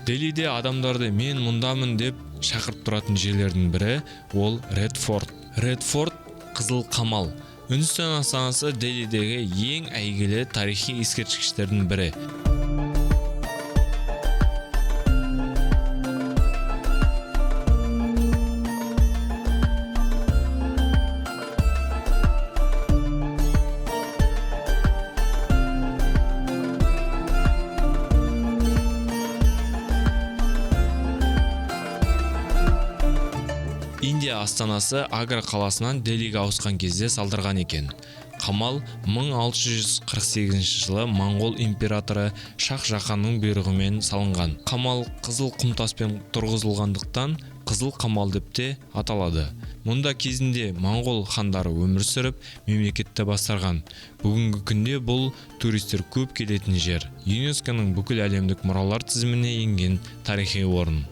Делиде адамдарды мен мұндамын деп шақырып тұратын жерлердің бірі ол Ред Форт. Ред Форт Қызыл Қамал. Үндістан астанасы Делидегі ең әйгілі тарихи ескерткіштердің бірі. Индия астанасы Агра қаласынан Делиге ауысқан кезде салдырған екен. Қамал 1648 жылы Моңғол императоры Шах Жаһанның бұйрығымен салынған. Қамал қызыл құмтаспен тұрғызылғандықтан Қызыл Қамал деп те аталады. Мұнда кезінде Моңғол хандары өмір сүріп, мемлекетті басқарған. Бүгінгі күнде бұл туристер көп келетін жер. ЮНЕСКО-ның бүкіл әлемдік мұралар тізіміне енген тарихи орын.